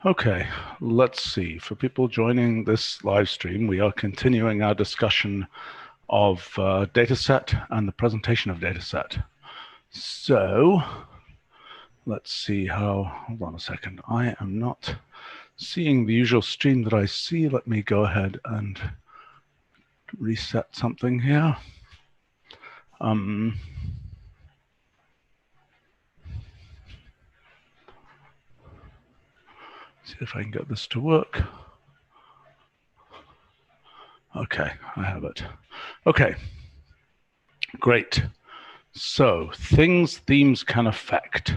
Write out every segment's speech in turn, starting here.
Okay, let's see. For people joining this live stream, we are continuing our discussion of Dataset and the presentation of Dataset. So let's see how, hold on a second. I am not seeing the usual stream that I see. Let me go ahead and reset something here. See if I can get this to work. Okay, I have it. Okay, great. So things themes can affect.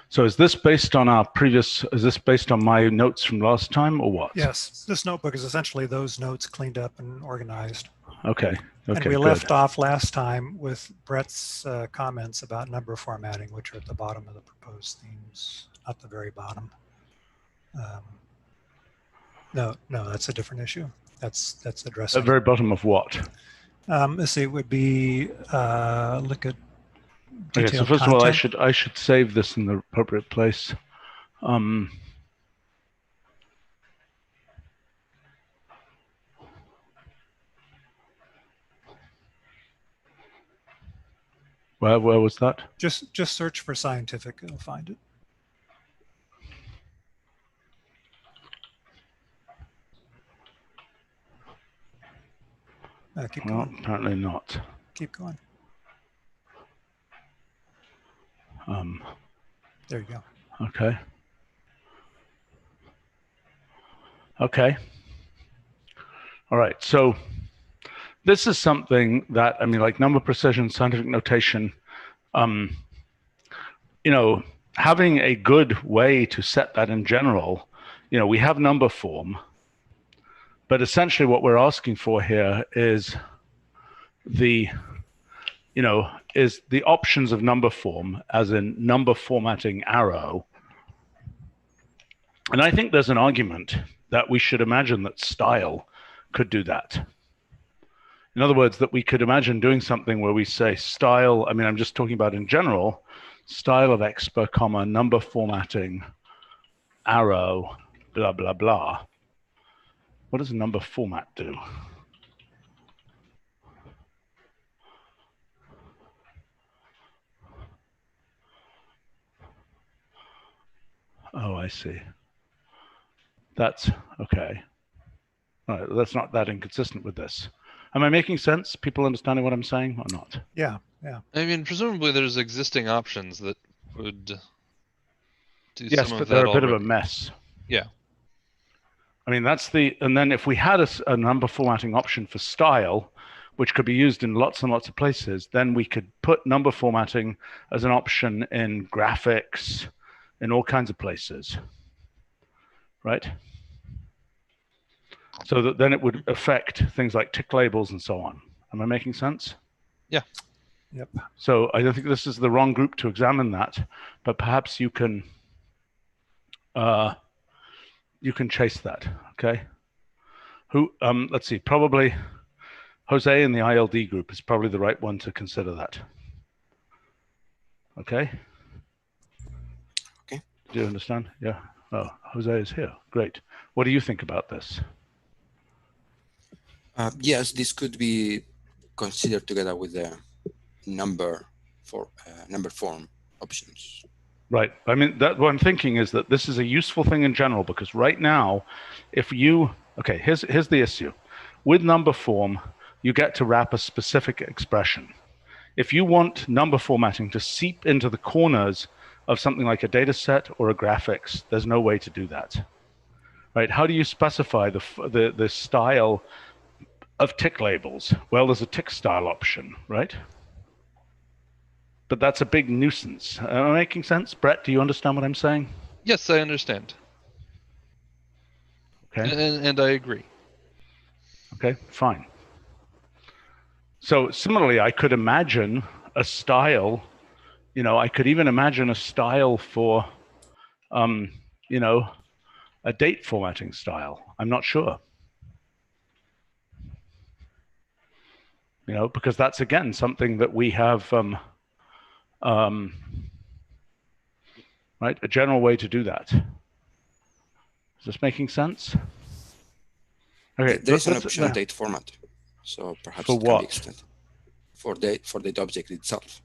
So is this based on our previous, is this based on my notes from last time or what? Yes, this notebook is essentially those notes cleaned up and organized. Okay, and we left off last time with Brett's comments about number formatting, which are at the bottom of the proposed themes, not the very bottom. No, that's a different issue. That's addressing. At the very bottom of what? Let's see, it would be look at. Okay, so first of all, I should save this in the appropriate place. Where was that? Just search for scientific, you'll find it. Keep going. Apparently not. Keep going. There you go. Okay. Okay. All right. So this is something that, I mean, like number precision, scientific notation, you know, having a good way to set that in general, you know, we have number form, but essentially what we're asking for here is the, you know, is the options of number form, as in number formatting arrow. And I think there's an argument that we should imagine that style could do that. In other words, that we could imagine doing something where we say style, I mean, I'm just talking about in general, style of expr, comma, number formatting, arrow, blah, blah, blah. What does a number format do? Oh, I see. That's okay. All right, that's not that inconsistent with this. Am I making sense? People understanding what I'm saying or not? Yeah. I mean, presumably there's existing options that would do some of that. Yes, but they're a bit of a mess. Yeah. I mean, that's the, and then if we had a number formatting option for style, which could be used in lots and lots of places, then we could put number formatting as an option in graphics, in all kinds of places, right? So that then it would affect things like tick labels and so on. Am I making sense? Yeah. Yep. So I don't think this is the wrong group to examine that, but perhaps you can chase that, okay? Who, let's see, probably Jose in the ILD group is probably the right one to consider that. Okay? Okay. Do you understand? Yeah. Oh, Jose is here. Great. What do you think about this? Yes, this could be considered together with the number form options. Right. I mean, what I'm thinking is that this is a useful thing in general, because right now, if you, okay, here's the issue. With number form, you get to wrap a specific expression. If you want number formatting to seep into the corners of something like a data set or a graphics, there's no way to do that. Right? How do you specify the style of tick labels? Well, there's a tick style option, right? But that's a big nuisance. Am I making sense? Brett, do you understand what I'm saying? Yes, I understand. Okay. And I agree. Okay, fine. So similarly, I could imagine a style, you know, I could even imagine a style for, you know, a date formatting style. I'm not sure. You know, because that's, again, something that we have, right, a general way to do that. Is this making sense? Okay, There is an let's- option date format, so perhaps For it can be what? extended for date object itself.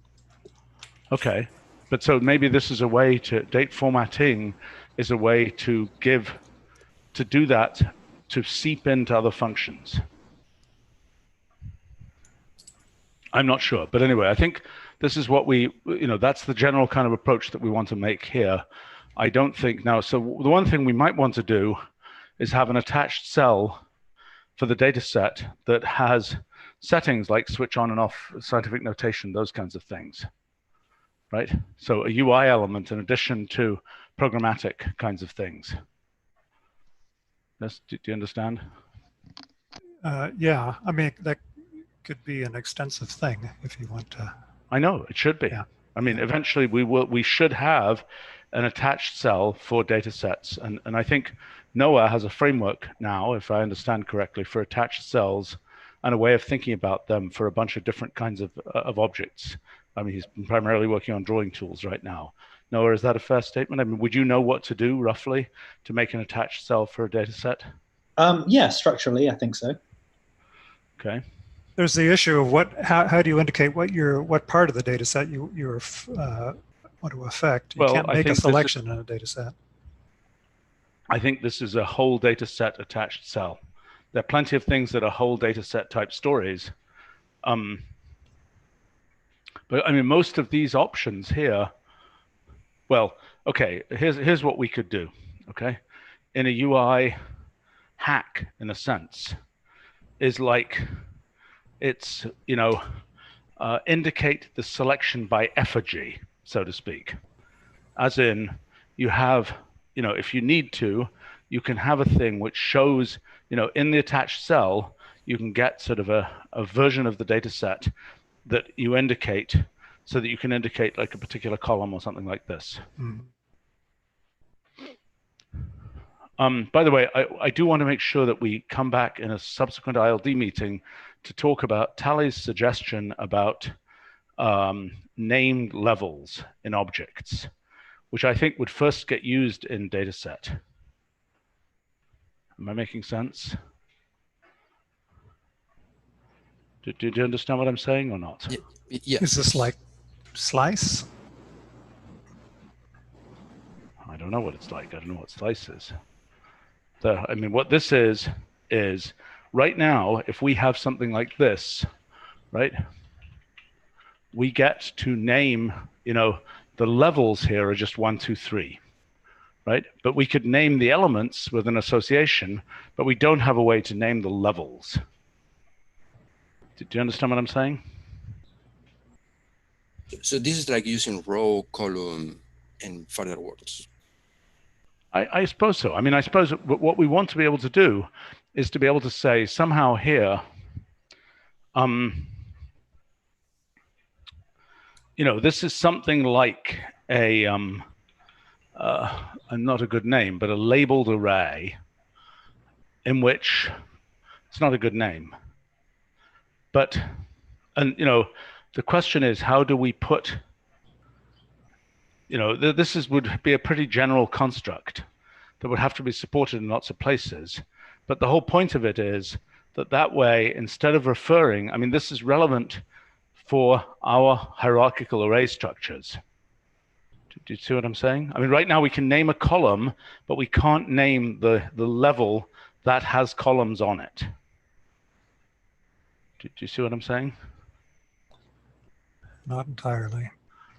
Okay, but so maybe this is a way to, date formatting is a way to do that, to seep into other functions. I'm not sure, but anyway, I think this is what that's the general kind of approach that we want to make here. I don't think now, so the one thing we might want to do is have an attached cell for the data set that has settings like switch on and off, scientific notation, those kinds of things, right? So a UI element in addition to programmatic kinds of things. Yes, do you understand? Yeah, I mean, that could be an extensive thing if you want to. I know, it should be. Yeah. I mean, eventually we should have an attached cell for data sets. And I think Noah has a framework now, if I understand correctly, for attached cells and a way of thinking about them for a bunch of different kinds of objects. I mean, he's primarily working on drawing tools right now. Noah, is that a fair statement? I mean, would you know what to do roughly to make an attached cell for a data set? Yeah, structurally, I think so. Okay. There's the issue of how do you indicate what part of the data set you want to affect? You can't make a selection in a data set. I think this is a whole data set attached cell. There are plenty of things that are whole data set type stories. But I mean, most of these options here, well, okay, here's what we could do, okay? In a UI hack, in a sense, is like, it's, indicate the selection by effigy, so to speak. As in, you have, if you need to, you can have a thing which shows, in the attached cell, you can get sort of a version of the data set that you indicate so that you can indicate like a particular column or something like this. By the way, I do want to make sure that we come back in a subsequent ILD meeting to talk about Tally's suggestion about named levels in objects, which I think would first get used in dataset. Am I making sense? Do you understand what I'm saying or not? Yes. Is this like slice? I don't know what it's like. I don't know what slice is. I mean, what this is right now, if we have something like this, right, we get to name, the levels here are just 1, 2, 3, right? But we could name the elements with an association, but we don't have a way to name the levels. Do you understand what I'm saying? So this is like using row, column, and further words. I suppose so. I mean, I suppose what we want to be able to do is to be able to say somehow here, this is something like a, not a good name, but a labeled array in which it's not a good name. But, the question is, how do we put, this would be a pretty general construct that would have to be supported in lots of places. But the whole point of it is that way, instead of referring, I mean, this is relevant for our hierarchical array structures. Do you see what I'm saying? I mean, right now we can name a column, but we can't name the level that has columns on it. Do you see what I'm saying? Not entirely.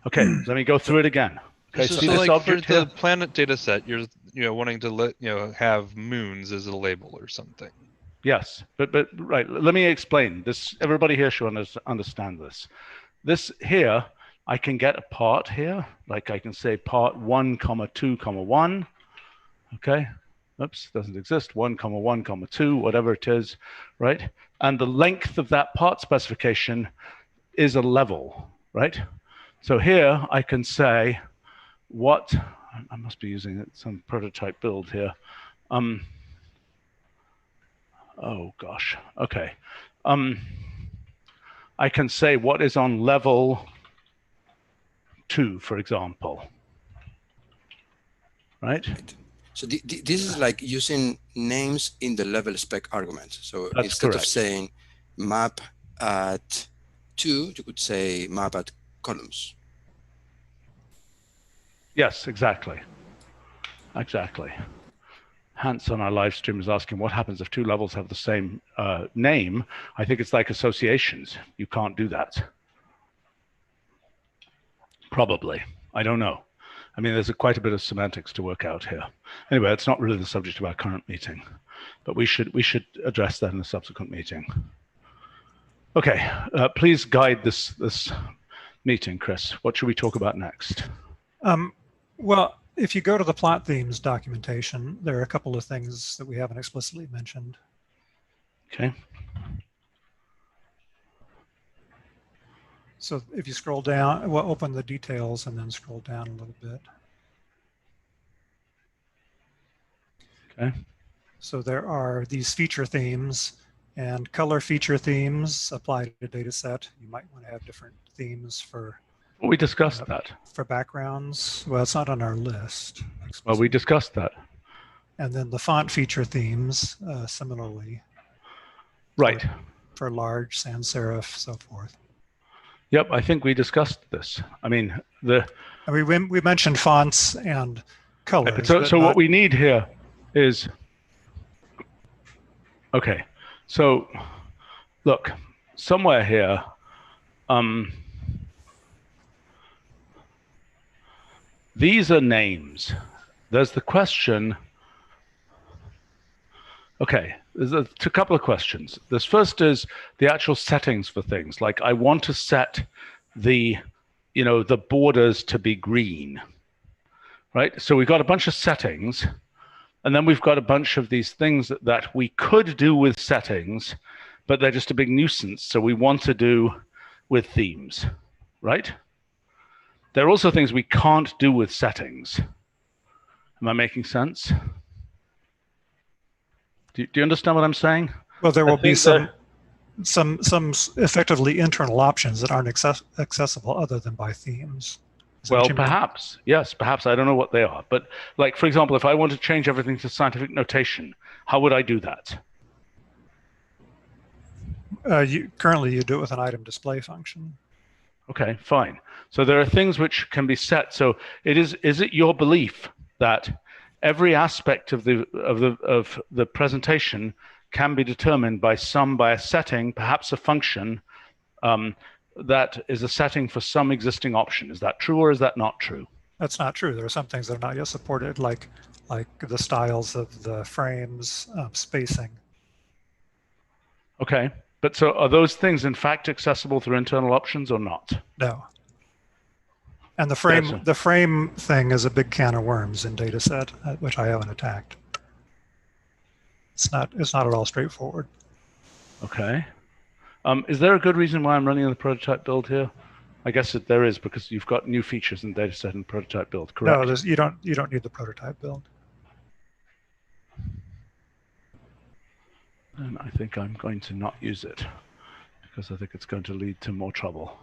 Okay, let me go through it again. Okay, So see this like object for here? the planet data set, you're wanting to have moons as a label or something. Yes, but right, let me explain this. Everybody here should understand this. This here, I can get a part here, like I can say part 1, 2, 1. Okay, oops, doesn't exist. 1, 1, 2, whatever it is, right? And the length of that part specification is a level, right? So here I can say what, I must be using some prototype build here. Oh gosh, okay. I can say what is on level 2, for example, right? So this is like using names in the level spec argument. So That's instead correct. of saying map at 2, you could say map at columns. Yes, exactly. Exactly. Hans on our live stream is asking what happens if two levels have the same name. I think it's like associations. You can't do that. Probably. I don't know. I mean, there's quite a bit of semantics to work out here. Anyway, it's not really the subject of our current meeting, but we should address that in a subsequent meeting. Okay, please guide this meeting, Chris. What should we talk about next? Well, if you go to the plot themes documentation, there are a couple of things that we haven't explicitly mentioned. Okay. So if you scroll down, well, open the details and then scroll down a little bit. Okay. So there are these feature themes, and color feature themes apply to Dataset. You might want to have different themes for We discussed that. for backgrounds. Well, it's not on our list. Well, we discussed that. And then the font feature themes, similarly. Right. For large, sans serif, so forth. Yep, I think we discussed this. I mean, we mentioned fonts and colors. So what we need here is, okay, so look, somewhere here, these are names. There's the question, okay, there's a couple of questions. This first is the actual settings for things. Like I want to set the borders to be green, right? So we've got a bunch of settings, and then we've got a bunch of these things that we could do with settings, but they're just a big nuisance. So we want to do with themes, right? There are also things we can't do with settings. Am I making sense? Do you understand what I'm saying? Well, there will be some effectively internal options that aren't accessible other than by themes. Well, perhaps. Yes, perhaps. I don't know what they are. But like, for example, if I want to change everything to scientific notation, how would I do that? Currently, you do it with an item display function. Okay, fine. So there are things which can be set. So is it your belief that every aspect of the presentation can be determined by a setting, perhaps a function, that is a setting for some existing option? Is that true or is that not true? That's not true. There are some things that are not yet supported, like the styles of the frames, spacing. Okay, but so are those things in fact accessible through internal options or not? No. And the frame thing is a big can of worms in Dataset, which I haven't attacked. It's not at all straightforward. Okay. Is there a good reason why I'm running the prototype build here? I guess that there is, because you've got new features in Dataset and prototype build, correct? No, you don't need the prototype build. And I think I'm going to not use it because I think it's going to lead to more trouble.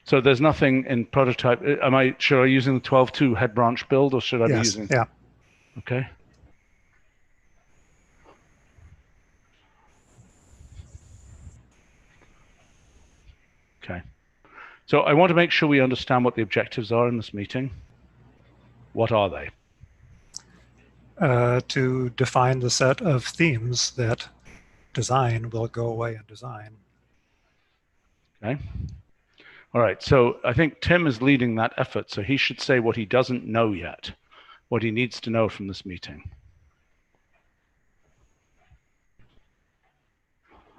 So there's nothing in prototype. Should I be using the 12.2 head branch build, or should I be using? Yeah. Okay. Okay. So I want to make sure we understand what the objectives are in this meeting. What are they? To define the set of themes that design will go away in design. Okay. All right. So I think Tim is leading that effort. So he should say what he doesn't know yet, what he needs to know from this meeting.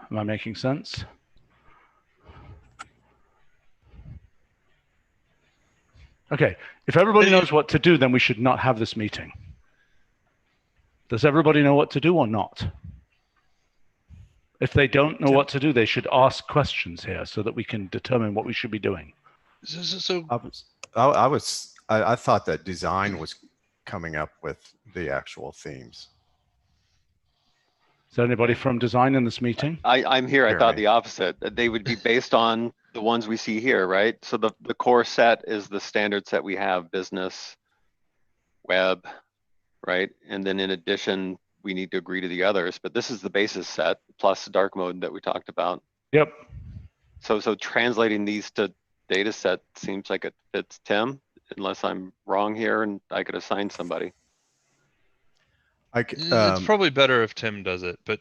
Am I making sense? Okay. If everybody knows what to do, then we should not have this meeting. Does everybody know what to do or not? If they don't know what to do, they should ask questions here so that we can determine what we should be doing. I thought that design was coming up with the actual themes. Is there anybody from design in this meeting? I'm here. I thought the opposite. That they would be based on the ones we see here, right? So the core set is the standard set we have, business, web, right? And then in addition, we need to agree to the others, but this is the basis set plus dark mode that we talked about. Yep. So translating these to data set seems like it fits Tim, unless I'm wrong here and I could assign somebody. It's probably better if Tim does it, but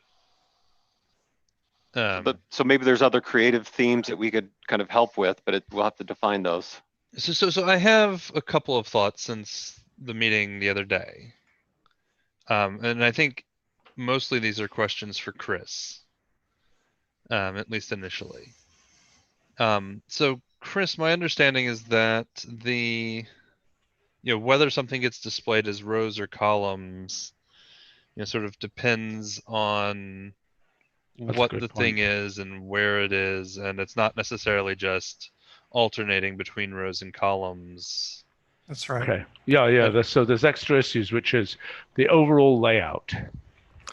so maybe there's other creative themes that we could kind of help with, but we'll have to define those. So I have a couple of thoughts since the meeting the other day. And I think mostly these are questions for Chris, at least initially. So Chris, my understanding is that whether something gets displayed as rows or columns, sort of depends on what the thing is and where it is, and it's not necessarily just alternating between rows and columns. That's right. Okay. Yeah. So there's extra issues, which is the overall layout.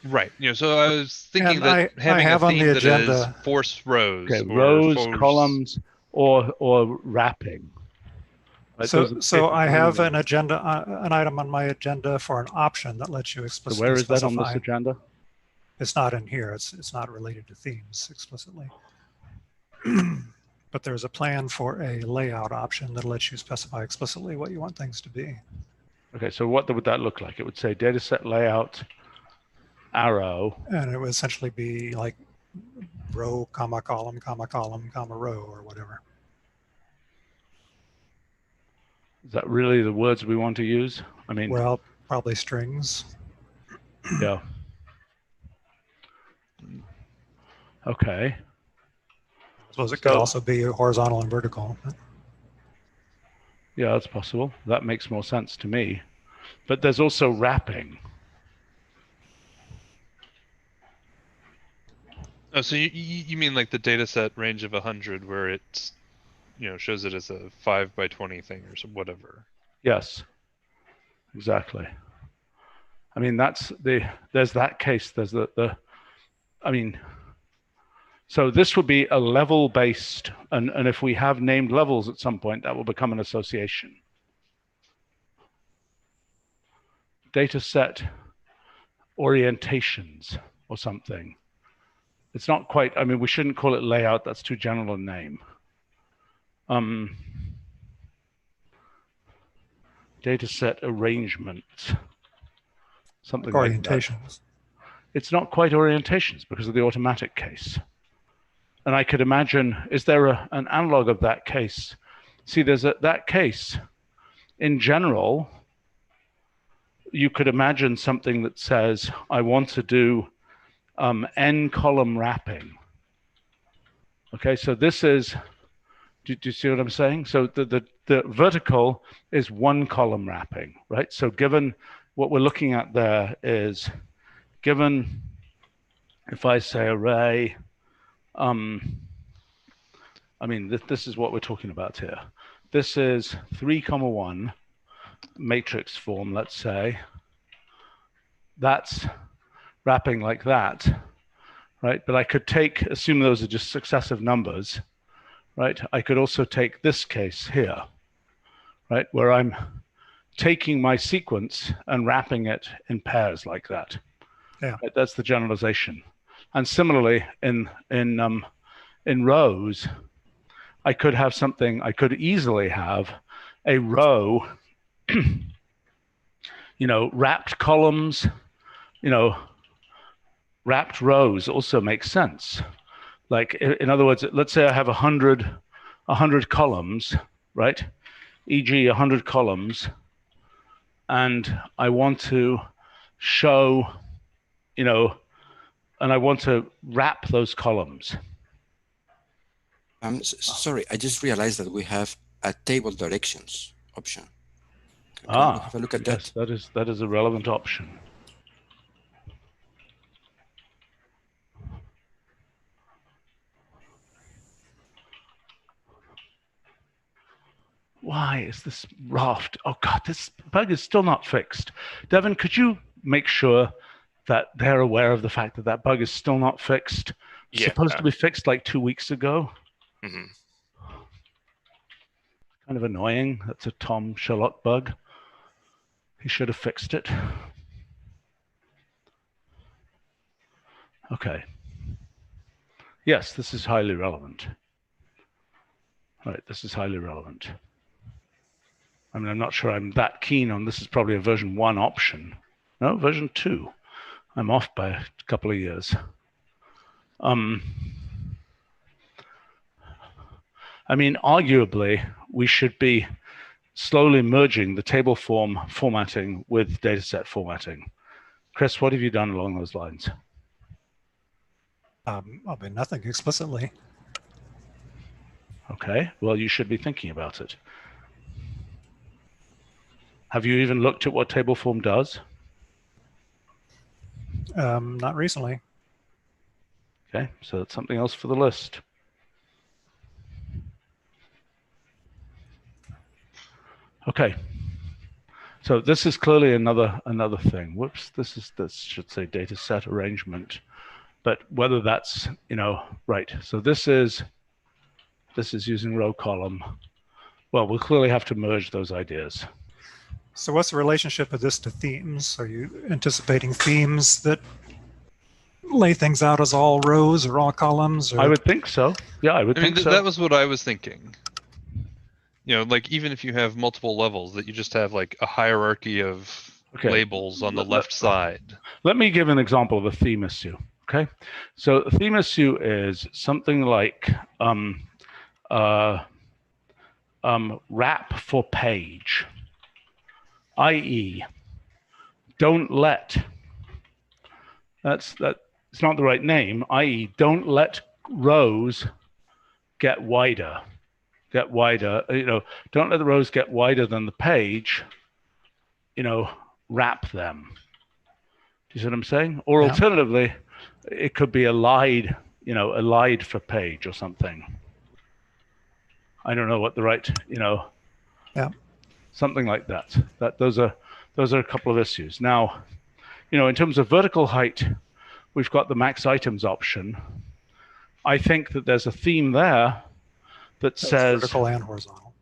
Right. So I was thinking And that having I have a on theme the that agenda. is force rows, Okay, or rows, force... columns, or wrapping. Right, So I have an agenda, an item on my agenda for an option that lets you explicitly So where is specify. that on this agenda? It's not in here. It's not related to themes explicitly. But there's a plan for a layout option that lets you specify explicitly what you want things to be. Okay, so what would that look like? It would say dataset layout, arrow. And it would essentially be like row, comma, column, comma, row, or whatever. Is that really the words we want to use? I mean, well, probably strings. Yeah. Okay. I suppose it could also be horizontal and vertical. Yeah, that's possible. That makes more sense to me. But there's also wrapping. Oh, so you mean like the data set range of 100 where it shows it as a 5 by 20 thing or whatever? Yes, exactly. I mean, there's that case. There's I mean, so this would be a level based, and if we have named levels at some point, that will become an association. Data set orientations or something. It's not quite, I mean, we shouldn't call it layout. That's too general a name. Data set arrangements. Something like orientations. It's not quite orientations because of the automatic case. And I could imagine, is there an analog of that case? See, there's that case. In general, you could imagine something that says, I want to do n column wrapping. Okay, so this is, do you see what I'm saying? So the vertical is one column wrapping, right? So given what we're looking at there is, given if I say array, I mean, this is what we're talking about here. This is 3,1 matrix form, let's say. That's wrapping like that, right? But I could assume those are just successive numbers, right? I could also take this case here, right? Where I'm taking my sequence and wrapping it in pairs like that. Yeah. Right? That's the generalization. And similarly, in rows, I could have something, I could easily have a row, wrapped columns, wrapped rows also makes sense. Like, in other words, let's say I have 100 columns, right? E.g., 100 columns, and I want to show, and I want to wrap those columns. Sorry, I just realized that we have a table directions option. Can we have a look at that? Yes, that is a relevant option. Why is this raft? Oh God, this bug is still not fixed. Devin, could you make sure that they're aware of the fact that that bug is still not fixed? It's supposed to be fixed like 2 weeks ago. Mm-hmm. Kind of annoying. That's a Tom Sherlock bug. He should have fixed it. Okay. Yes, this is highly relevant. Right, this is highly relevant. I mean, I'm not sure I'm that keen on this. Is probably a version 1 option. No, version 2. I'm off by a couple of years. I mean, arguably, we should be slowly merging the table form formatting with dataset formatting. Chris, what have you done along those lines? I mean, nothing explicitly. Okay, well, you should be thinking about it. Have you even looked at what table form does? Not recently. Okay, so that's something else for the list. Okay, so this is clearly another thing. Whoops, this should say data set arrangement, but whether that's, right. So this is using row column. Well, we'll clearly have to merge those ideas. So what's the relationship of this to themes? Are you anticipating themes that lay things out as all rows or all columns? Or... I would think so. Yeah, I would think so. That was what I was thinking. Like even if you have multiple levels, that you just have like a hierarchy of labels on the left side. Let me give an example of a theme issue. Okay, so a theme issue is something like wrap for page, i.e., don't let. It's not the right name. I.e., don't let rows get wider. Don't let the rows get wider than the page. Wrap them. Do you see what I'm saying? Or yeah. Alternatively, it could be allied for page or something. I don't know what the right, yeah, something like that. Those are a couple of issues. Now, in terms of vertical height, we've got the max items option. I think that there's a theme there that says vertical and horizontal.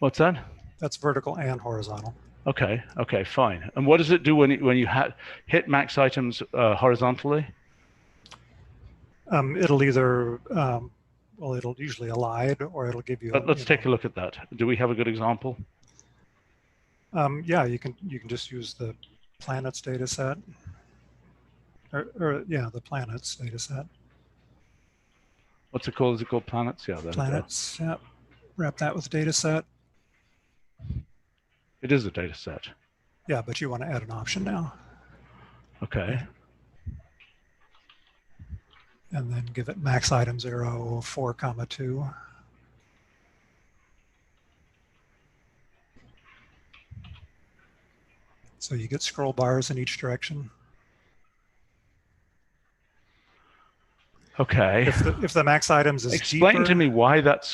What's that? That's vertical and horizontal. Okay, fine. And what does it do when you hit max items horizontally? It'll either it'll usually allied, or it'll give you. But let's take a look at that. Do we have a good example? Yeah, you can just use the planets data set, or the planets data set. What's it called? Is it called planets? Yeah, planets. Yeah, wrap that with data set. It is a data set. Yeah, but you want to add an option now. Okay. And then give it max item 0, 4, 2. So you get scroll bars in each direction. Okay. If the max items is Explain deeper, to me why that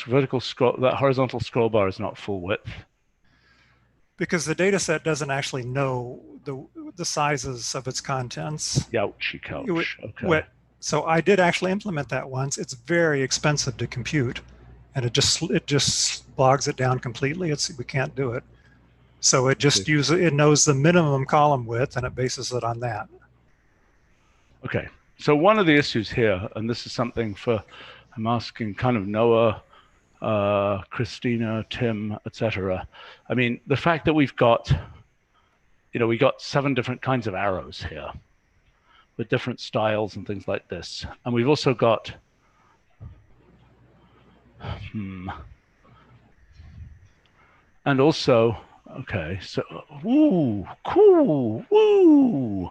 horizontal scroll bar is not full width. Because the data set doesn't actually know the sizes of its contents. Ouchie couch. Okay. So I did actually implement that once. It's very expensive to compute, and it just bogs it down completely. We can't do it. So it just it knows the minimum column width, and it bases it on that. Okay. So one of the issues here, and this is something I'm asking kind of Noah, Christina, Tim, etc. I mean, the fact that we've got, we got 7 different kinds of arrows here with different styles and things like this. And we've also got, and also, okay, so, woo, cool, woo,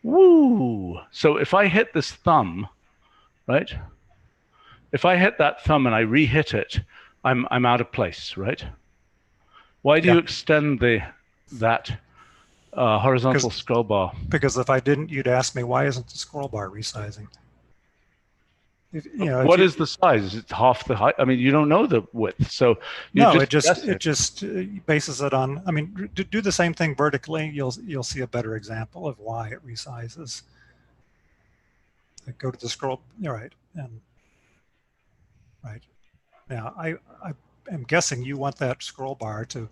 woo. So if I hit this thumb, right? If I hit that thumb and I re-hit it, I'm out of place, right? Why do you extend that horizontal scroll bar? Because if I didn't, you'd ask me, why isn't the scroll bar resizing? What is the size? Is it half the height? I mean, you don't know the width, so it just bases it on. I mean, do the same thing vertically. You'll see a better example of why it resizes. Go to the scroll. You're right, and right now I am guessing you want that scroll bar to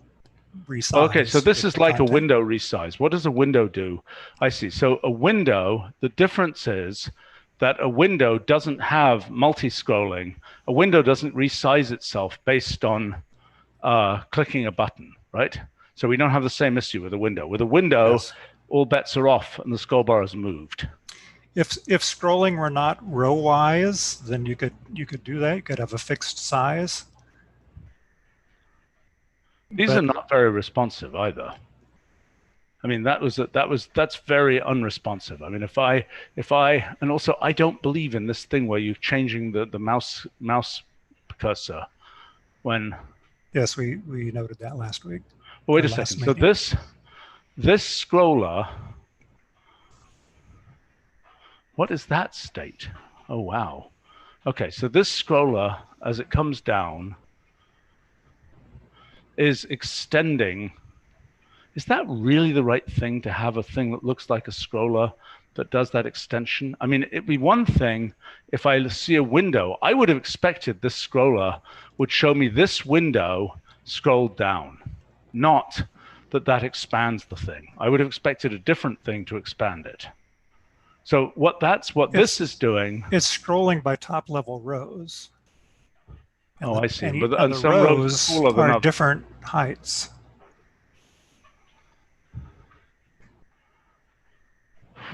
resize. Okay, so this with is like a content. window resize. What does a window do? I see. So a window, the difference is that a window doesn't have multi-scrolling. A window doesn't resize itself based on clicking a button, right? So we don't have the same issue with a window. With a window, Yes. all bets are off and the scroll bar is moved. If scrolling were not row-wise, then you could do that. You could have a fixed size. These But- are not very responsive either. I mean, that's very unresponsive. I mean, if I, and also I don't believe in this thing where you're changing the mouse cursor when. Yes, we noted that last week. Well, wait a Or last second. So meeting. this scroller, what is that state? Oh, wow. Okay, so this scroller, as it comes down, is extending. Is that really the right thing to have a thing that looks like a scroller that does that extension? I mean, it'd be one thing if I see a window. I would have expected this scroller would show me this window scrolled down, not that expands the thing. I would have expected a different thing to expand it. So this is doing. It's scrolling by top level rows. Oh, I see. And, But and the some rows rows are cooler than are others. different heights.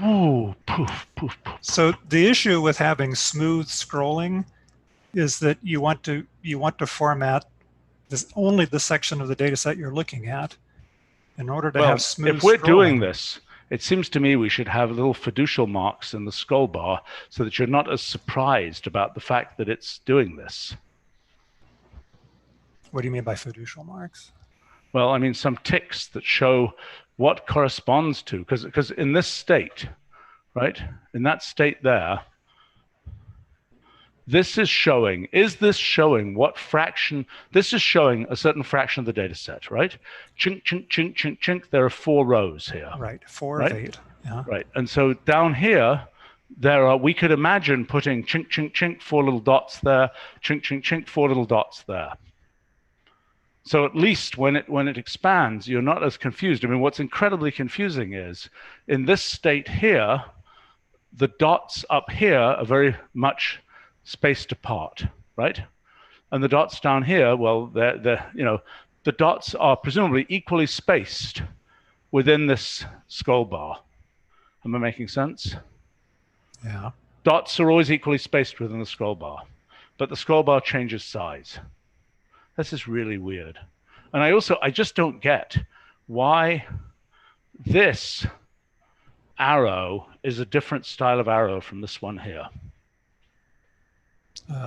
Ooh, poof, poof, poof. So the issue with having smooth scrolling is that you want to format only the section of the data set you're looking at in order to have smooth if we're doing scrolling. this, it seems to me we should have little fiducial marks in the scroll bar so that you're not as surprised about the fact that it's doing this. What do you mean by fiducial marks? Well, I mean, some ticks that show what corresponds to, because in this state, right, in that state there, this is showing, what fraction, this is showing a certain fraction of the data set, right? Chink, chink, chink, chink, chink, there are 4 rows here. Right, 4 right? of 8. Yeah. Right, and so down here, we could imagine putting chink, chink, chink, 4 little dots there, chink, chink, chink, 4 little dots there. So at least when it expands, you're not as confused. I mean, what's incredibly confusing is in this state here, the dots up here are very much spaced apart, right? And the dots down here, well, the dots are presumably equally spaced within this scroll bar. Am I making sense? Yeah. Dots are always equally spaced within the scroll bar, but the scroll bar changes size. This is really weird. And I just don't get why this arrow is a different style of arrow from this one here.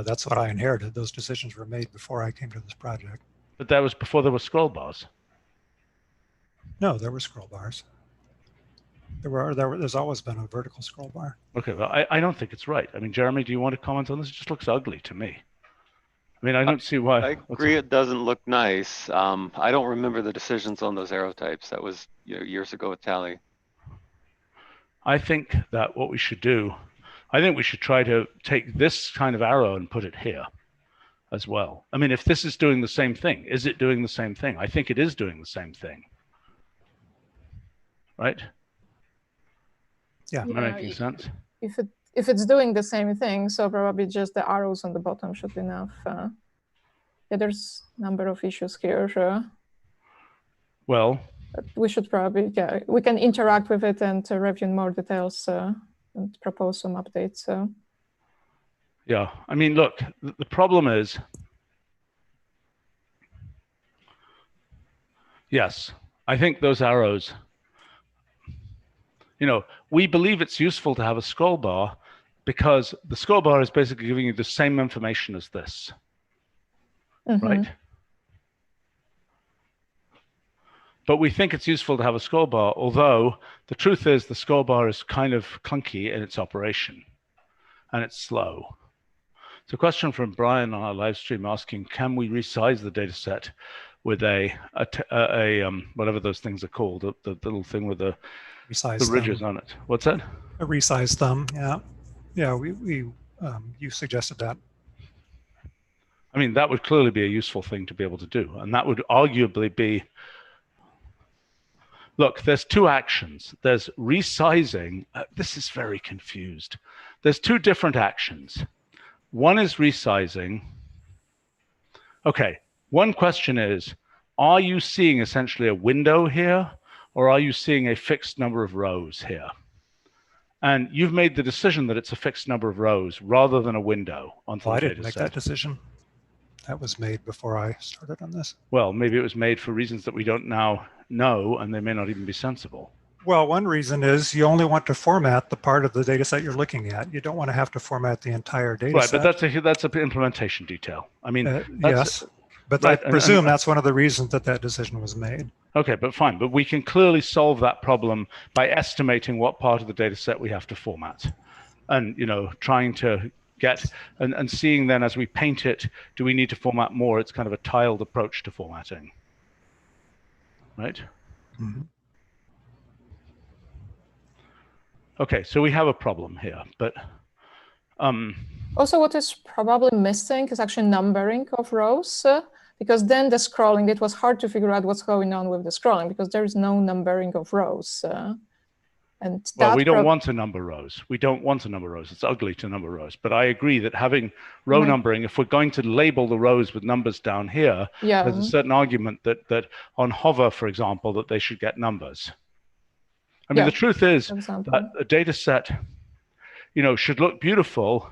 That's what I inherited. Those decisions were made before I came to this project. But that was before there were scroll bars. No, there were scroll bars. There's always been a vertical scroll bar. Okay, well, I don't think it's right. I mean, Jeremy, do you want to comment on this? It just looks ugly to me. I mean, I don't see why. I agree it doesn't look nice. I don't remember the decisions on those arrow types. That was years ago with Tally. I think that what we should do, I think we should try to take this kind of arrow and put it here as well. I mean, if this is doing the same thing, is it doing the same thing? I think it is doing the same thing. Right? Yeah. Am I making sense? If it's doing the same thing, so probably just the arrows on the bottom should be enough. Yeah, there's a number of issues here. Well, but we should probably, we can interact with it and review in more details and propose some updates. Yeah, I mean, look, the problem is, yes, I think those arrows, we believe it's useful to have a scroll bar because the scroll bar is basically giving you the same information as this, right? But we think it's useful to have a scroll bar, although the truth is the scroll bar is kind of clunky in its operation and it's slow. So a question from Brian on our live stream asking, can we resize the data set with a whatever those things are called, the little thing with the ridges on it. What's that? A resize thumb, yeah. Yeah, you suggested that. I mean, that would clearly be a useful thing to be able to do. And that would arguably be look, there's two actions. There's resizing. This is very confused. There's two different actions. One is resizing. Okay, one question is, are you seeing essentially a window here, or are you seeing a fixed number of rows here? And you've made the decision that it's a fixed number of rows rather than a window onto Well, I the didn't data make set. that decision. That was made before I started on this. Well, maybe it was made for reasons that we don't now know, and they may not even be sensible. Well, one reason is you only want to format the part of the data set you're looking at. You don't want to have to format the entire data Right, set. but that's an implementation detail. I mean, yes, but right, I presume that's one of the reasons that decision was made. Okay, but fine. But we can clearly solve that problem by estimating what part of the data set we have to format, and trying to get and seeing then as we paint it, do we need to format more? It's kind of a tiled approach to formatting, right? Mm-hmm. Okay, so we have a problem here, but also what is probably missing is actually numbering of rows, because then the scrolling, it was hard to figure out what's going on with the scrolling because there is no numbering of rows. And well, we don't want to number rows. We don't want to number rows. It's ugly to number rows. But I agree that having row numbering, if we're going to label the rows with numbers down here, there's a certain argument that on hover, for example, that they should get numbers. I mean, the truth is that a data set, should look beautiful,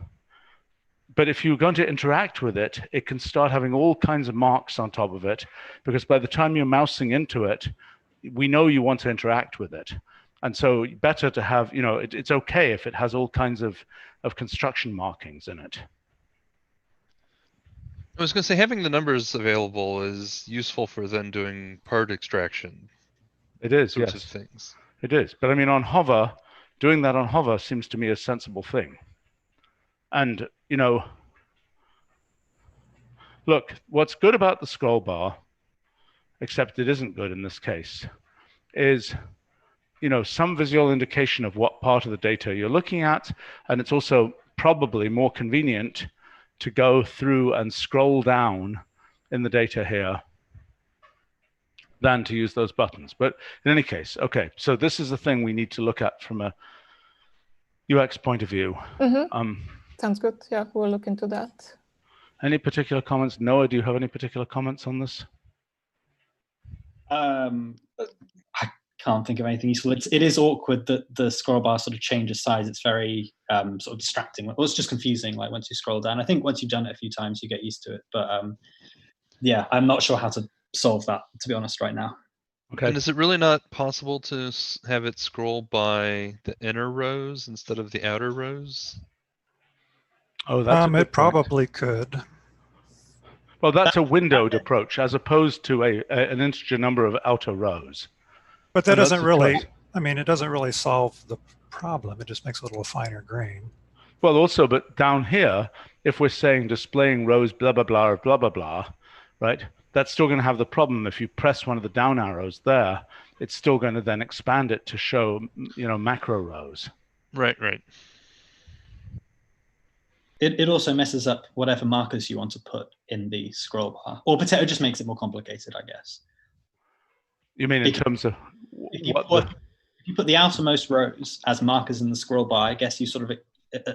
but if you're going to interact with it, it can start having all kinds of marks on top of it, because by the time you're mousing into it, we know you want to interact with it. And so better to have, it's okay if it has all kinds of construction markings in it. I was going to say having the numbers available is useful for then doing part extraction. It is, sorts yes. of things. It is. But I mean, on hover, doing that on hover seems to me a sensible thing. And, look, what's good about the scroll bar, except it isn't good in this case, is some visual indication of what part of the data you're looking at. And it's also probably more convenient to go through and scroll down in the data here than to use those buttons. But in any case, okay, so this is the thing we need to look at from a UX point of view. Sounds good. Yeah, we'll look into that. Any particular comments? Noah, do you have any particular comments on this? I can't think of anything useful. It is awkward that the scroll bar sort of changes size. It's very sort of distracting. Well, it's just confusing. Like once you scroll down, I think once you've done it a few times, you get used to it. But yeah, I'm not sure how to solve that, to be honest, right now. Okay. And is it really not possible to have it scroll by the inner rows instead of the outer rows? Oh, that's it probably could. Well, that's a windowed approach as opposed to an integer number of outer rows. But that doesn't really, I mean, it doesn't really solve the problem. It just makes it a little finer grain. Well, also, but down here, if we're saying displaying rows, blah, blah, blah, blah, blah, blah, right? That's still going to have the problem. If you press one of the down arrows there, it's still going to then expand it to show, macro rows. Right. It also messes up whatever markers you want to put in the scroll bar, or it just makes it more complicated, I guess. You mean in terms of if you put the outermost rows as markers in the scroll bar, I guess you sort of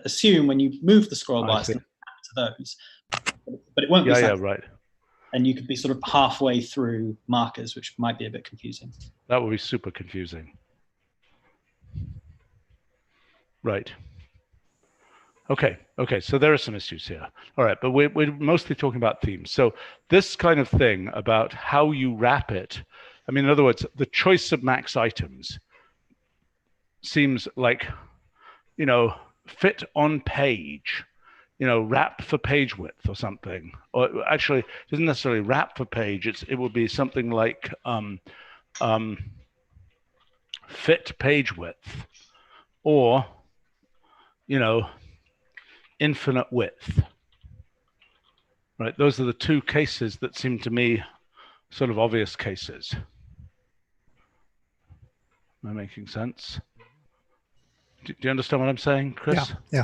assume when you move the scroll bar to those, but it won't be. Yeah, right. And you could be sort of halfway through markers, which might be a bit confusing. That would be super confusing. Right. Okay, so there are some issues here. All right, but we're mostly talking about themes. So this kind of thing about how you wrap it, I mean, in other words, the choice of max items seems like, fit on page, wrap for page width or something. Or actually, it isn't necessarily wrap for page. It would be something like fit page width, or, infinite width. Right, those are the two cases that seem to me sort of obvious cases. Am I making sense? Do you understand what I'm saying, Chris? Yeah.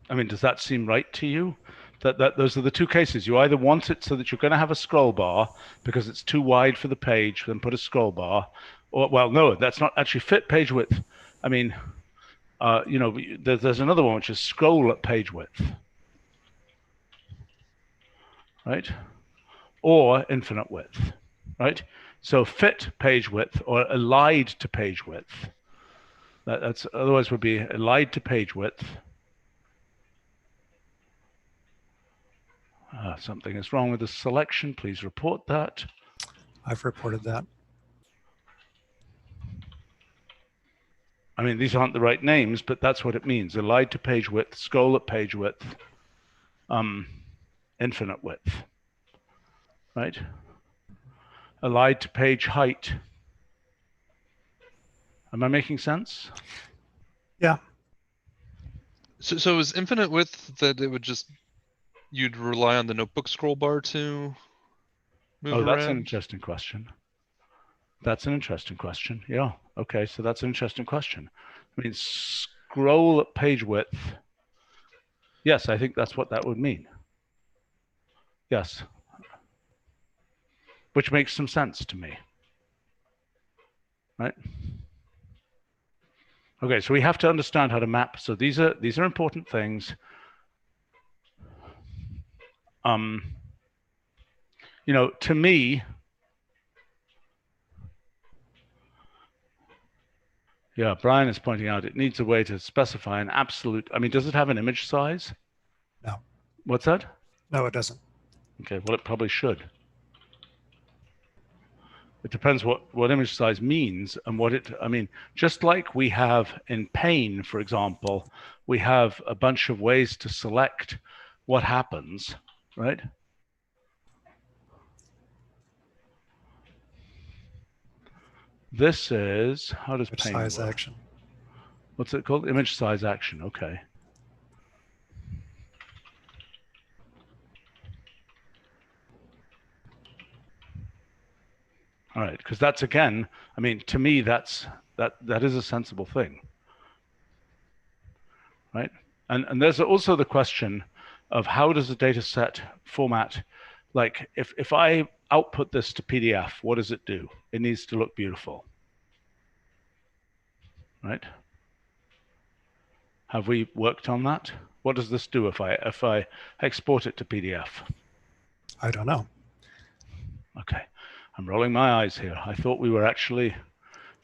I mean, does that seem right to you? Those are the two cases. You either want it so that you're going to have a scroll bar because it's too wide for the page, then put a scroll bar, or well, no, that's not actually fit page width. I mean, you know, there's another one which is scroll at page width, right? Or infinite width, right? So fit page width or allied to page width. That's otherwise would be allied to page width. Something is wrong with the selection. Please report that. I've reported that. I mean, these aren't the right names, but that's what it means. Allied to page width, scroll at page width, infinite width, right? Allied to page height. Am I making sense? Yeah. So is infinite width that it would just, you'd rely on the notebook scroll bar to move around? That's an interesting question. That's an interesting question. Yeah. Okay. So that's an interesting question. I mean, scroll at page width. Yes, I think that's what that would mean. Yes. Which makes some sense to me. Right? Okay, so we have to understand how to map. So these are important things. You know, to me, yeah, Brian is pointing out it needs a way to specify an absolute. I mean, does it have an image size? No. What's that? No, it doesn't. Okay, well, it probably should. It depends what image size means and what it, I mean, just like we have in Paint, for example, we have a bunch of ways to select what happens, right? This is, how does Paint Size work? action. What's it called? Image size action, okay. All right, because that's, again, I mean, to me, that is a sensible thing, right? And there's also the question of how does a data set format, like if I output this to PDF, what does it do? It needs to look beautiful, right? Have we worked on that? What does this do if I export it to PDF? I don't know. Okay. I'm rolling my eyes here. I thought we were actually,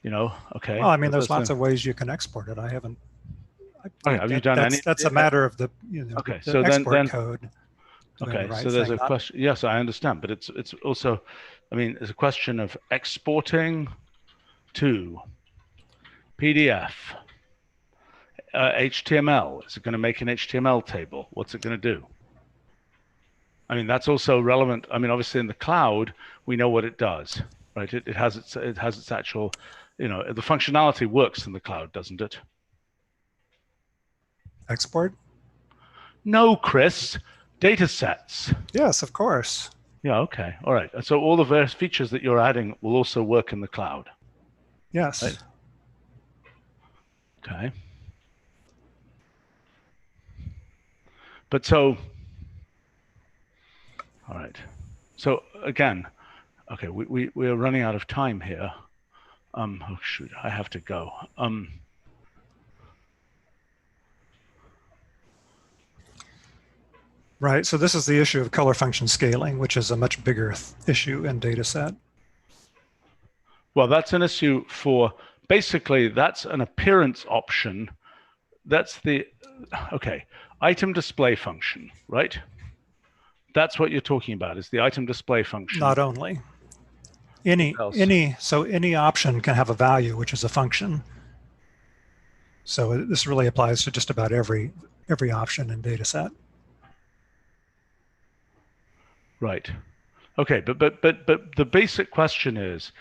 you know, okay. Well, I mean, there's lots of ways you can export it. I haven't. Okay, have you done any? That's a matter of the, you know, okay, the so export code. Okay, so there's a question. Yes, I understand, but it's also, I mean, there's a question of exporting to PDF, HTML. Is it going to make an HTML table? What's it going to do? I mean, that's also relevant. I mean, obviously in the cloud, we know what it does, right? It has its actual, you know, the functionality works in the cloud, doesn't it? Export? No, Chris. Data sets. Yes, of course. Yeah, okay. All right. So all the various features that you're adding will also work in the cloud. Yes. Right? Okay. But so, all right. So again, okay, we are running out of time here. Oh shoot, I have to go. Right. So this is the issue of color function scaling, which is a much bigger issue in Dataset. Well, that's an issue for, basically, that's an appearance option. That's the, okay, item display function, right? That's what you're talking about, is the item display function. Not only. Any option can have a value, which is a function. So this really applies to just about every option in Dataset. Right. Okay, but the basic question is,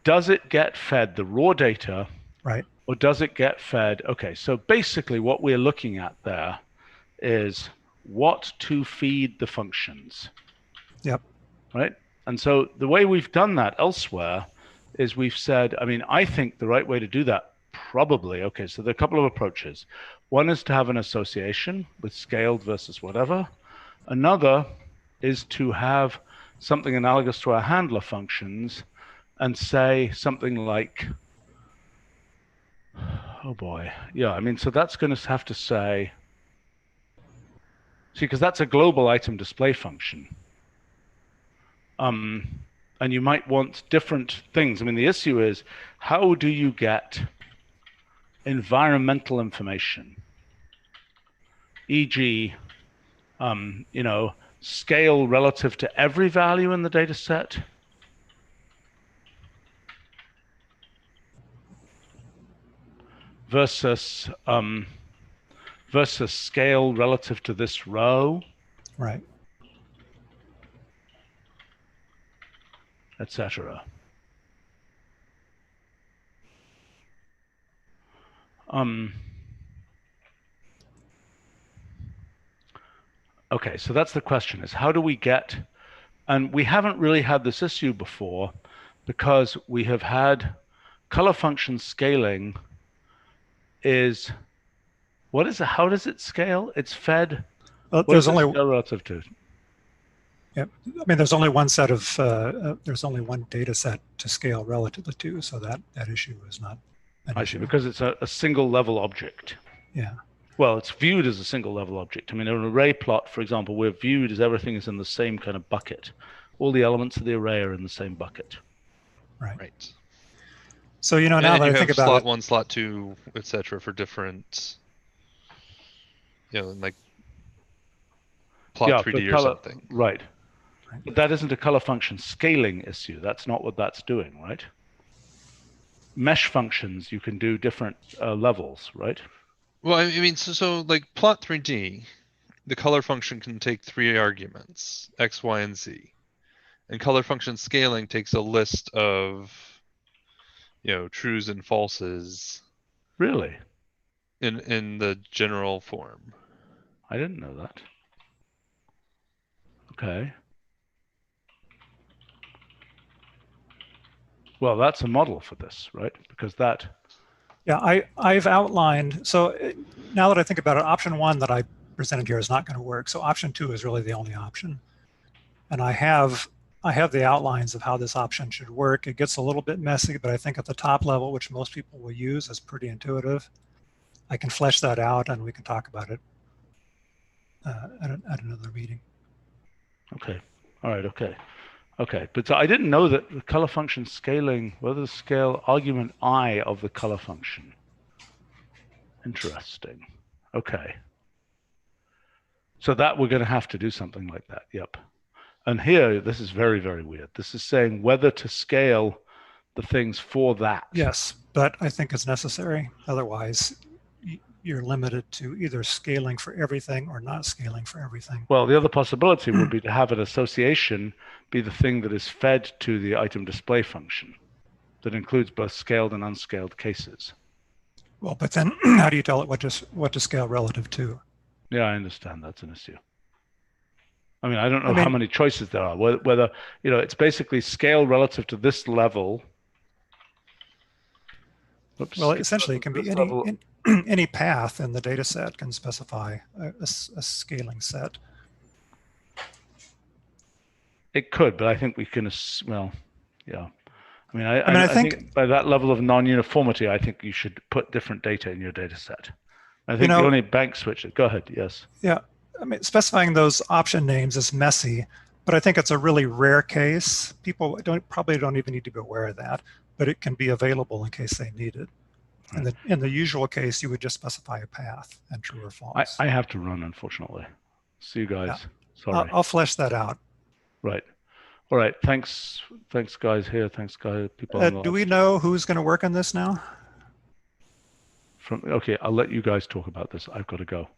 does it get fed the raw data? Right. Or does it get fed? Okay, so basically what we're looking at there is what to feed the functions. Yep. Right? And so the way we've done that elsewhere is we've said, I mean, I think the right way to do that probably, okay, so there are a couple of approaches. One is to have an association with scaled versus whatever. Another is to have something analogous to our handler functions and say something like, oh boy, yeah, I mean, so that's going to have to say, see, because that's a global item display function. And you might want different things. I mean, the issue is, how do you get environmental information? E.g., you know, scale relative to every value in the data set. Versus scale relative to this row. Right. Etc. Okay, so that's the question, is how do we get, and we haven't really had this issue before because we have had color function scaling is, what is it, how does it scale? It's fed, There's only relative to? Yeah, I mean, there's only one set of there's only one data set to scale relatively to, so that issue is not an issue. Because it's a single level object. Yeah. Well, it's viewed as a single level object. I mean, an array plot, for example, we're viewed as everything is in the same kind of bucket. All the elements of the array are in the same bucket. Right. So, you know, now that I think about slot it, 1, slot 2, etc. for different, you know, like plot 3D or something. Right. But that isn't a color function scaling issue. That's not what that's doing, right? Mesh functions, you can do different levels, right? Well, I mean, so like plot 3D, the color function can take 3 arguments, X, Y, and Z. And color function scaling takes a list of, you know, trues and falses. Really? In the general form. I didn't know that. Okay. Well, that's a model for this, right? Because that... Yeah, I've outlined, so now that I think about it, option 1 that I presented here is not going to work. So option 2 is really the only option. And I have the outlines of how this option should work. It gets a little bit messy, but I think at the top level, which most people will use, is pretty intuitive. I can flesh that out and we can talk about it at another meeting. Okay. All right. Okay. Okay. But so I didn't know that the color function scaling, whether the scale argument I of the color function. Interesting. Okay. So that we're going to have to do something like that. Yep. And here, this is very, very weird. This is saying whether to scale the things for that. Yes, but I think it's necessary. Otherwise, you're limited to either scaling for everything or not scaling for everything. Well, the other possibility would be to have an association be the thing that is fed to the item display function that includes both scaled and unscaled cases. Well, but then how do you tell it what to scale relative to? Yeah, I understand that's an issue. I mean, I don't know how many choices there are. Whether, you know, it's basically scale relative to this level. Oops, well, essentially, it can be any path in the data set can specify a scaling set. It could, but I think we can, well, yeah. I mean, I think by that level of non-uniformity, I think you should put different data in your data set. I think the only bank switch, go ahead, yes. Yeah, I mean, specifying those option names is messy, but I think it's a really rare case. People probably don't even need to be aware of that, but it can be available in case they need it. Right. In the usual case, you would just specify a path and true or false. I have to run, unfortunately. See you guys. Yeah. Sorry. I'll flesh that out. Right. All right. Thanks, guys here. Thanks, guys. People. Do we know who's going to work on this now? Okay, I'll let you guys talk about this. I've got to go.